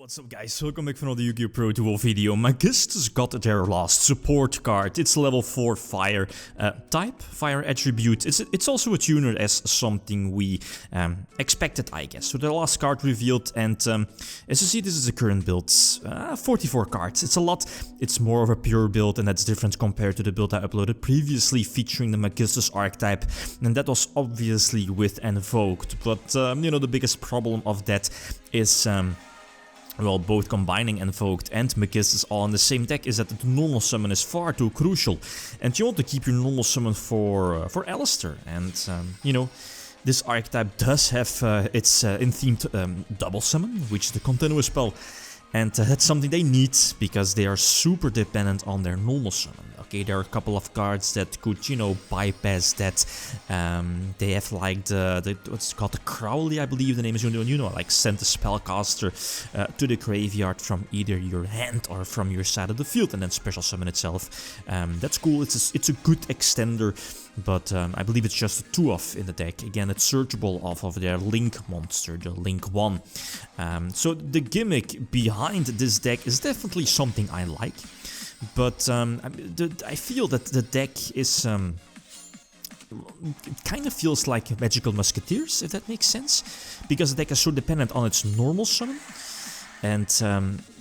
What's up guys, welcome back for another YgoPro duel video. Magistus got their last support card. It's level 4 fire type, fire attribute. It's also a tuner as something we expected, I guess. So the last card revealed, and as you see, this is the current build. 44 cards, it's a lot. It's more of a pure build, and that's different compared to the build I uploaded previously featuring the Magistus archetype, and that was obviously with Invoked. But you know, the biggest problem of that is well, both combining Invoked and Magistus all in the same deck is that the normal summon is far too crucial, and you want to keep your normal summon for Alistair. And you know, this archetype does have its in-themed double summon, which is the continuous spell, and that's something they need because they are super dependent on their normal summon. Okay, there are a couple of cards that could, you know, bypass that. They have like the what's it called, the Crowley, I believe the name is, you know, like send a spellcaster to the graveyard from either your hand or from your side of the field, and then special summon itself. That's cool. It's a good extender, but I believe it's just a 2-off in the deck. Again, it's searchable off of their Link monster, the Link 1. So the gimmick behind this deck is definitely something I like. But I feel that the deck is, it kind of feels like Magical Musketeers, if that makes sense, because the deck is so dependent on its normal summon, and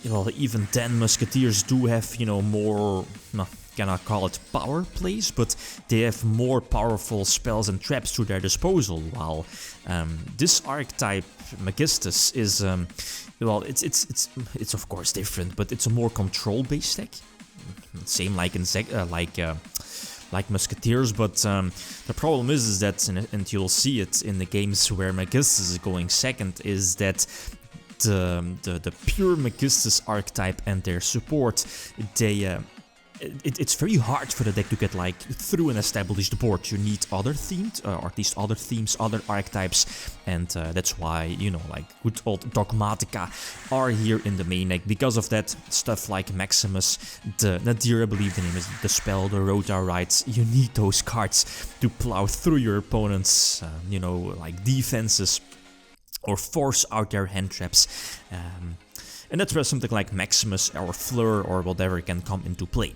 well, even then Musketeers do have, you know, more, no, cannot call it power plays, but they have more powerful spells and traps to their disposal, while this archetype, Magistus, is, well, it's of course different, but it's a more control-based deck. Same like in like Musketeers, but the problem is that, and you'll see it in the games where Magistus is going second, is that the pure Magistus archetype and their support, they it's very hard for the deck to get like through an established board. You need other themed, or at least other themes, other archetypes, and that's why, you know, like good old Dogmatica are here in the main deck. Because of that, stuff like Maximus, the Nadir, I believe the name is, the spell, the Rota Rites, you need those cards to plow through your opponent's, you know, like defenses, or force out their hand traps. And that's where something like Maximus or Fleur or whatever can come into play.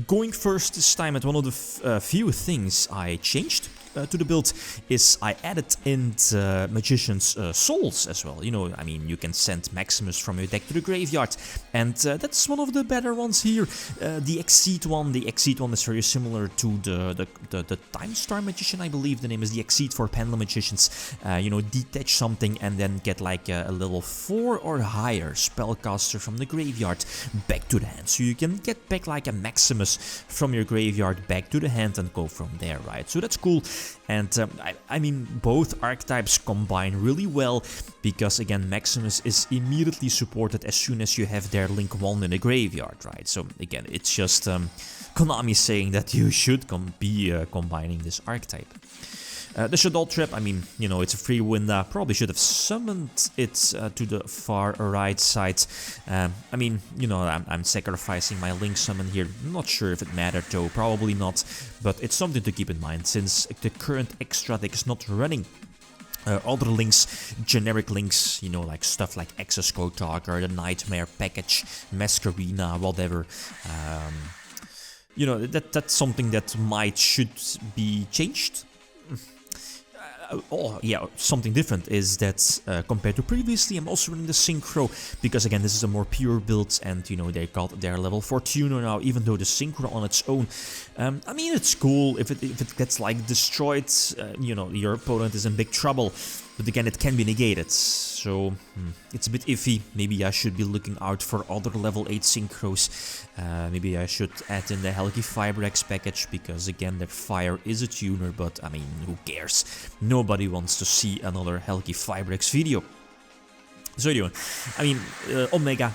Going first this time at one of the few things I changed to the build is I added in the Magician's Souls as well. You know, I mean, you can send Maximus from your deck to the graveyard, and that's one of the better ones here. The Exceed one is very similar to the Time Star Magician, I believe the name is. The Exceed for Pendulum Magicians. You know, detach something and then get like a level 4 or higher spellcaster from the graveyard back to the hand. So you can get back like a Maximus from your graveyard back to the hand and go from there, right? So that's cool. And I mean, both archetypes combine really well, because again, Maximus is immediately supported as soon as you have their Link 1 in the graveyard, right? So again, it's just Konami saying that you should be combining this archetype. The Shadow Trap, I mean, you know, it's a free win. Probably should have summoned it to the far right side. I mean, you know, I'm sacrificing my Link summon here. I'm not sure if it mattered though, probably not. But it's something to keep in mind, since the current extra deck is not running other links, generic links, you know, like stuff like Access Code Talker, the Nightmare Package, Masquerina, whatever. You know, that's something that should be changed. Oh yeah, something different is that compared to previously, I'm also running the Synchro, because again, this is a more pure build, and you know, they got their level 4 tuner now, even though the Synchro on its own, I mean, it's cool if it gets like destroyed, you know, your opponent is in big trouble. But again, it can be negated, so it's a bit iffy. Maybe I should be looking out for other level 8 synchros. Maybe I should add in the Helgi Fibrex package, because again, their fire is a tuner, but I mean, who cares? Nobody wants to see another Helgi Fibrex video. So anyway, I mean, Omega,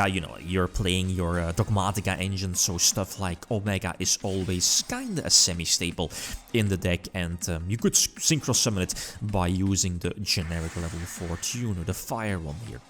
you know, you're playing your Dogmatica engine, so stuff like Omega is always kinda a semi-staple in the deck, and you could synchro summon it by using the generic level 4 tuner, the fire one here.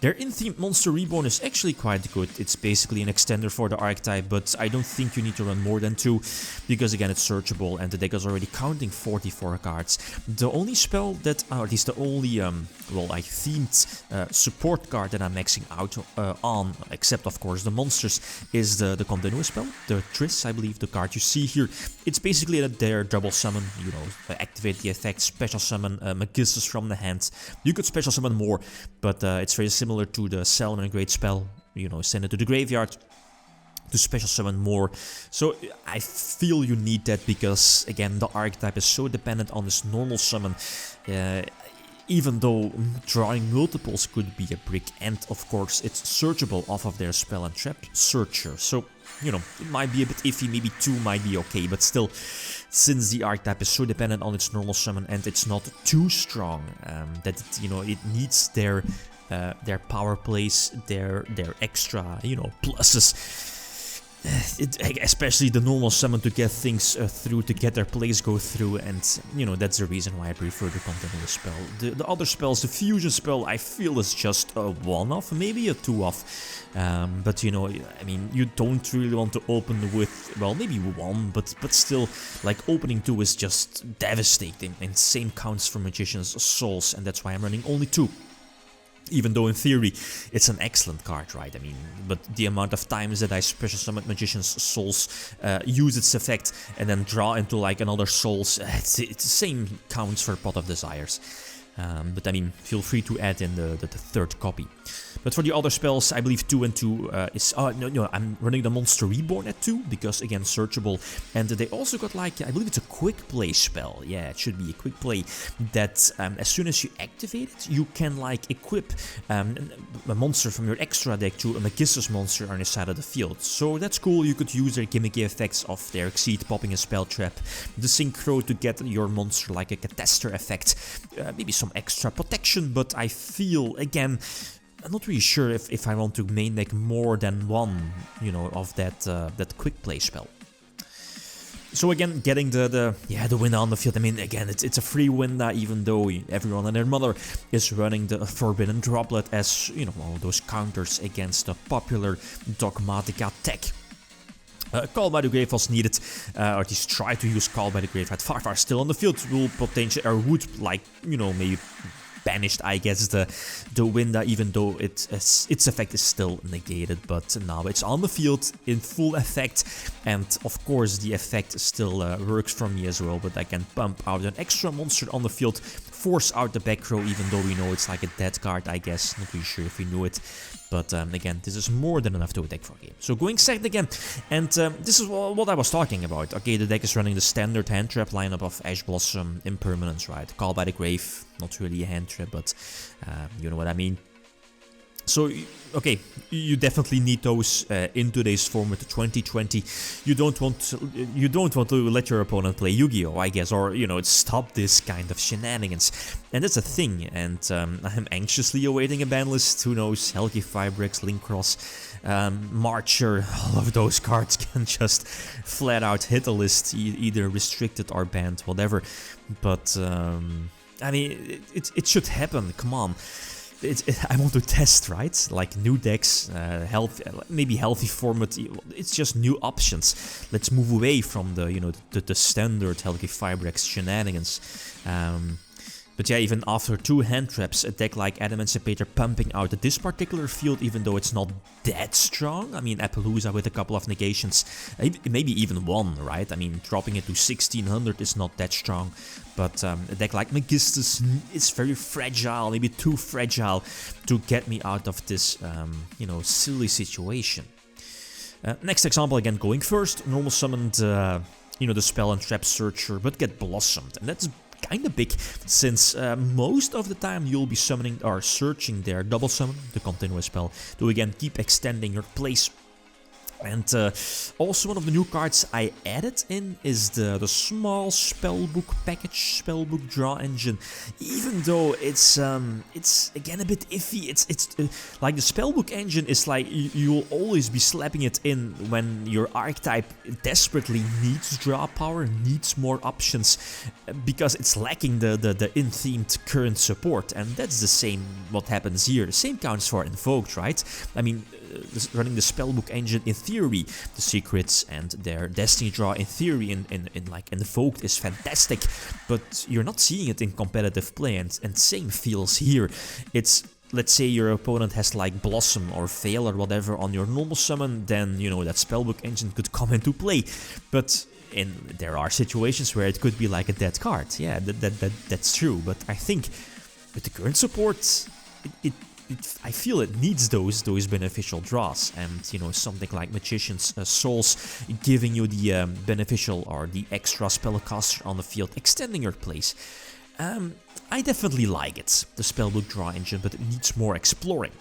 Their in-themed Monster Reborn is actually quite good. It's basically an extender for the archetype, but I don't think you need to run more than 2, because again it's searchable and the deck is already counting 44 cards. The only spell that, or at least the only, well, like themed support card that I'm maxing out on, except of course the monsters, is the continuous spell, the Triss, I believe, the card you see here. It's basically their double summon, you know, activate the effect, special summon Magistus from the hand. You could special summon more, but it's very similar to the Salmon Great spell, you know, send it to the graveyard to special summon more. So I feel you need that because, again, the archetype is so dependent on this normal summon, even though drawing multiples could be a brick, and of course it's searchable off of their spell and trap searcher. So, you know, it might be a bit iffy, maybe 2 might be okay, but still, since the archetype is so dependent on its normal summon and it's not too strong, that it, you know, it needs their power plays, their extra, you know, pluses. Especially the normal summon to get things through, to get their plays go through, and you know, that's the reason why I prefer the continuous spell. The other spells, the fusion spell, I feel is just a 1-off, maybe a 2-off, but you know, I mean, you don't really want to open with, well, maybe 1, but still, like, opening 2 is just devastating, and same counts for Magician's Souls, and that's why I'm running only 2. Even though in theory it's an excellent card, right? I mean, but the amount of times that I special summon Magician's Souls, use its effect, and then draw into like another Souls, it's the same counts for Pot of Desires. But I mean, feel free to add in the third copy. But for the other spells, I believe 2 and 2 is... Oh, no, I'm running the Monster Reborn at 2, because, again, searchable. And they also got, like, I believe it's a quick play spell. Yeah, it should be a quick play that as soon as you activate it, you can, like, equip a monster from your extra deck to a Magistus monster on your side of the field. So that's cool. You could use their gimmicky effects of their Exceed, popping a spell trap, the Synchro to get your monster like a Cataster effect, maybe some extra protection, but I feel, again, I'm not really sure if I want to main deck more than 1, you know, of that quick play spell. So again, getting the winner on the field. I mean, again, it's a free winner, even though everyone and their mother is running the Forbidden Droplet as, you know, all those counters against the popular Dogmatica tech. Call by the Grave was needed, or at least try to use Call by the Grave. At far still on the field will potentially, or would, like, you know, maybe banished, I guess, the Winda, even though its effect is still negated. But now it's on the field in full effect, and of course the effect still works for me as well. But I can pump out an extra monster on the field, force out the back row, even though we know it's like a dead card, I guess. Not really sure if we knew it. But again, this is more than enough to attack for a game. So going second again, and this is what I was talking about. Okay, the deck is running the standard hand trap lineup of Ash Blossom, Impermanence, right? Call by the Grave, not really a hand trap, but you know what I mean. So, okay, you definitely need those in today's format, 2020. You don't want to let your opponent play Yugioh, I guess, or, you know, stop this kind of shenanigans. And that's a thing, and I'm anxiously awaiting a ban list. Who knows, Helgi Fibrex, Link Cross, Marcher, all of those cards can just flat out hit a list, either restricted or banned, whatever. But, I mean, it should happen, come on. I want to test, right? Like new decks, maybe healthy format. It's just new options. Let's move away from the, you know, the standard Helgi Fibrex shenanigans. But yeah, even after 2 hand traps, a deck like Emancipator pumping out this particular field, even though it's not that strong. I mean, Appaloosa with a couple of negations, maybe even 1, right? I mean, dropping it to 1600 is not that strong. But a deck like Magistus is very fragile, maybe too fragile to get me out of this, you know, silly situation. Next example, again, going first, normal summoned, you know, the Spell and Trap Searcher, but get Blossomed. And that's kind of big, since most of the time you'll be summoning or searching their double summon, the continuous spell, to again keep extending your place. And also one of the new cards I added in is the small spellbook package, spellbook draw engine. Even though it's again a bit iffy. It's like the spellbook engine is like you'll always be slapping it in when your archetype desperately needs draw power, needs more options, because it's lacking the in-themed current support. And that's the same what happens here. The same counts for Invoked, right? I mean, running the spellbook engine, in theory, the secrets and their destiny draw in theory in like Invoked is fantastic, but you're not seeing it in competitive play, and same feels here. It's, let's say your opponent has like Blossom or Veil or whatever on your normal summon, then you know that spellbook engine could come into play, but there are situations where it could be like a dead card. Yeah, that's true, but I think with the current support, I feel it needs those beneficial draws, and you know, something like Magician's Souls giving you the beneficial or the extra spellcaster on the field, extending your plays. I definitely like it, the spellbook draw engine, but it needs more exploring.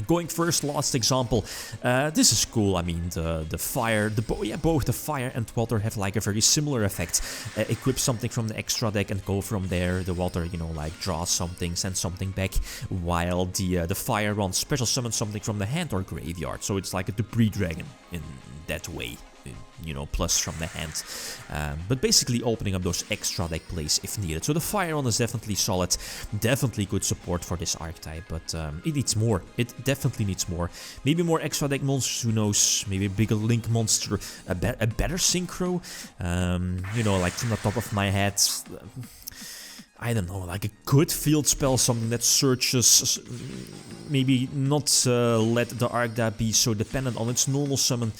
Going first, last example, this is cool. I mean, the fire, both the fire and water have like a very similar effect. Equip something from the extra deck and go from there. The water, you know, like draw something, send something back, while the fire runs special summon something from the hand or graveyard. So it's like a debris dragon in that way. You know, plus from the hand, but basically opening up those extra deck plays if needed. So the fire one is definitely solid, definitely good support for this archetype, but it needs more. It definitely needs more. Maybe more extra deck monsters, who knows? Maybe a bigger link monster, a better synchro. You know, like from the top of my head, I don't know, like a good field spell, something that searches, maybe not let the archetype be so dependent on its normal summon.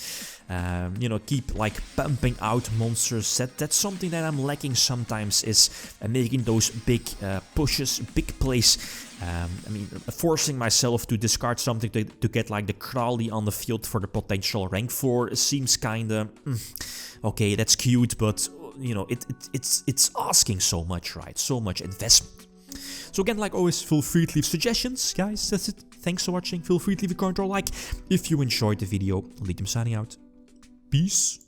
You know, keep like pumping out monsters. That's something that I'm lacking sometimes, is making those big pushes, big plays. I mean, forcing myself to discard something to get like the Crowley on the field for the potential rank 4 seems kinda okay, that's cute, but you know, it's asking so much, right? So much investment. So again, like always, feel free to leave suggestions, guys. That's it. Thanks for watching. Feel free to leave a comment or like if you enjoyed the video. Lithium signing out. Peace.